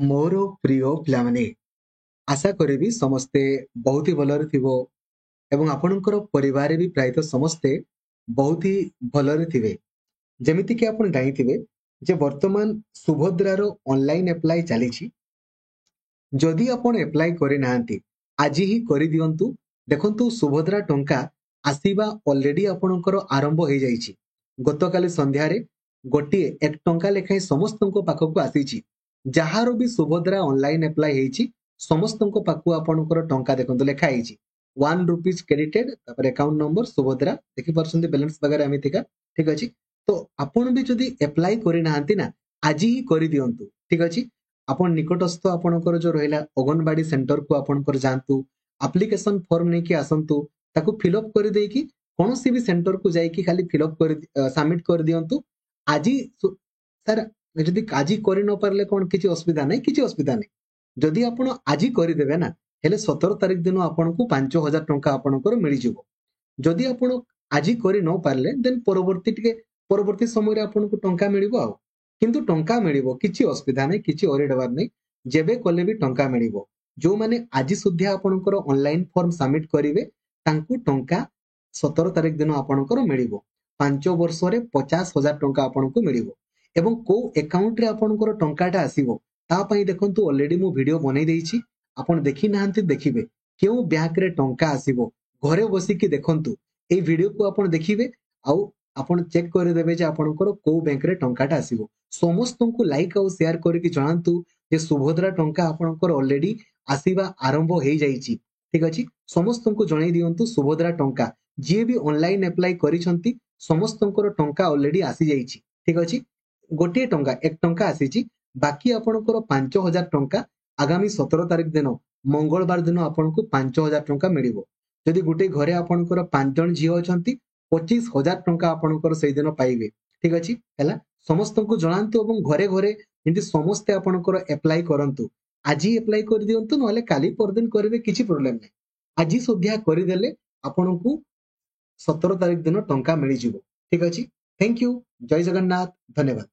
मोर प्रिय पिलामाने आशा करी समस्ते बहुत ही भलरे थिबो एवं आपणकर परिवार भी प्रायतः समस्ते बहुत ही भलरे थिबे। जेमिति कि आपण जानिथिबे जे वर्तमान सुभद्रार ऑनलाइन अप्लाई चलीछि। जदि आपण अप्लाई करि नाहंती आज ही करि दियंतु। देखंतु सुभद्रा टंका आसीबा ऑलरेडी आपणकर आरंभ हो जाइछि। गतकाली संध्यारे गोटे 1 टंका लेखाएं समस्तଙ୍କ पाखକୁ आसीछि। ଯାହାର ବି ସୁଭଦ୍ରା ଅନଲାଇନ ଆପ୍ଲାଏ ହେଇଛି ସମସ୍ତଙ୍କ ପାଖକୁ ଆପଣଙ୍କର ଟଙ୍କା ଦେଖନ୍ତୁ ଲେଖା ହେଇଛି 1 rupees credited ତାପରେ ଆକାଉଣ୍ଟ ନମ୍ବର ସୁଭଦ୍ରା ଦେଖିପାରୁଛନ୍ତି ବାଲାନ୍ସ ବଗେରା ଏମିତିକା ଠିକ ଅଛି। ତ ଆପଣ ବି ଯଦି ଆପ୍ଲାଏ କରିନାହାନ୍ତି ନା ଆଜି ହିଁ କରିଦିଅନ୍ତୁ ଠିକ ଅଛି। ଆପଣ ନିକଟସ୍ଥ ଆପଣଙ୍କର ଯୋଉ ରହିଲା ଅଙ୍ଗନବାଡି ସେଣ୍ଟରକୁ ଆପଣଙ୍କର ଯାଆନ୍ତୁ, ଆପ୍ଲିକେସନ ଫର୍ମ ନେଇକି ଆସନ୍ତୁ, ତାକୁ ଫିଲଅପ କରିଦେଇକି କୌଣସି ବି ସେଣ୍ଟରକୁ ଯାଇକି ଖାଲି ଫିଲଅପ କରି ସବମିଟ କରିଦିଅନ୍ତୁ। ଆଜି ସାର୍ ଯଦି ଆଜି କରି ନ ପାରିଲେ କଣ କିଛି ଅସୁବିଧା ନାହିଁ, କିଛି ଅସୁବିଧା ନାହିଁ। ଯଦି ଆପଣ ଆଜି କରିଦେବେ ନା ହେଲେ 17 ତାରିଖ ଦିନ ଆପଣଙ୍କୁ 5,000 ଟଙ୍କା ଆପଣଙ୍କର ମିଳିଯିବ। ଯଦି ଆପଣ ଆଜି କରି ନ ପାରିଲେ ଦେନ୍ ପରବର୍ତ୍ତୀ ସମୟରେ ଆପଣଙ୍କୁ ଟଙ୍କା ମିଳିବ ଆଉ। କିନ୍ତୁ ଟଙ୍କା ମିଳିବ, କିଛି ଅସୁବିଧା ନାହିଁ, କିଛି ଅରିଡ୍ ହେବାର ନାହିଁ। ଯେବେ କଲେ ବି ଟଙ୍କା ମିଳିବ। ଯୋଉମାନେ ଆଜି ସୁଦ୍ଧା ଆପଣଙ୍କର ଅନଲାଇନ ଫର୍ମ ସବମିଟ କରିବେ ତାଙ୍କୁ ଟଙ୍କା 17 ତାରିଖ ଦିନ ଆପଣଙ୍କର ମିଳିବ। 5 ବର୍ଷରେ 50,000 ଟଙ୍କା ଆପଣଙ୍କୁ ମିଳିବ। ଏବଂ କୋଉ ଆକାଉଣ୍ଟରେ ଆପଣଙ୍କର ଟଙ୍କାଟା ଆସିବ ତା ପାଇଁ ଦେଖନ୍ତୁ ଅଲରେଡି ମୁଁ ଭିଡିଓ ବନେଇ ଦେଇଛି। ଆପଣ ଦେଖି ନାହାନ୍ତି ଦେଖିବେ କେଉଁ ବ୍ୟାଙ୍କରେ ଟଙ୍କା ଆସିବ ଘରେ ବସିକି ଦେଖନ୍ତୁ। ଏଇ ଭିଡିଓକୁ ଆପଣ ଦେଖିବେ ଆଉ ଆପଣ ଚେକ୍ କରିଦେବେ ଯେ ଆପଣଙ୍କର କୋଉ ବ୍ୟାଙ୍କରେ ଟଙ୍କାଟା ଆସିବ। ସମସ୍ତଙ୍କୁ ଲାଇକ୍ ଆଉ ସେୟାର କରିକି ଜଣାନ୍ତୁ ଯେ ସୁଭଦ୍ରା ଟଙ୍କା ଆପଣଙ୍କର ଅଲରେଡି ଆସିବା ଆରମ୍ଭ ହେଇଯାଇଛି। ଠିକ ଅଛି, ସମସ୍ତଙ୍କୁ ଜଣେଇ ଦିଅନ୍ତୁ ସୁଭଦ୍ରା ଟଙ୍କା ଯିଏ ବି ଅନଲାଇନ ଆପ୍ଲାଏ କରିଛନ୍ତି ସମସ୍ତଙ୍କର ଟଙ୍କା ଅଲରେଡି ଆସିଯାଇଛି। ଠିକ ଅଛି, ଗୋଟିଏ ଟଙ୍କା 1 ଟଙ୍କା ଆସିଛି, ବାକି ଆପଣଙ୍କର 5,000 ଟଙ୍କା ଆଗାମୀ 17 ତାରିଖ ଦିନ ମଙ୍ଗଳବାର ଦିନ ଆପଣଙ୍କୁ 5,000 ଟଙ୍କା ମିଳିବ। ଯଦି ଗୋଟେ ଘରେ ଆପଣଙ୍କର 5 ଜଣ ଝିଅ ଅଛନ୍ତି 25,000 ଟଙ୍କା ଆପଣଙ୍କର ସେଇଦିନ ପାଇବେ। ଠିକ ଅଛି, ହେଲା ସମସ୍ତଙ୍କୁ ଜଣାନ୍ତୁ ଏବଂ ଘରେ ଘରେ ଯେମିତି ସମସ୍ତେ ଆପଣଙ୍କର ଆପ୍ଲାଏ କରନ୍ତୁ। ଆଜି ଆପ୍ଲାଏ କରିଦିଅନ୍ତୁ, ନହେଲେ କାଲି ପରଦିନ କରିବେ, କିଛି ପ୍ରୋବ୍ଲେମ ନାହିଁ। ଆଜି ସୁଦ୍ଧା କରିଦେଲେ ଆପଣଙ୍କୁ 17 ତାରିଖ ଦିନ ଟଙ୍କା ମିଳିଯିବ। ଠିକ ଅଛି, ଥ୍ୟାଙ୍କ ୟୁ, ଜୟ ଜଗନ୍ନାଥ, ଧନ୍ୟବାଦ।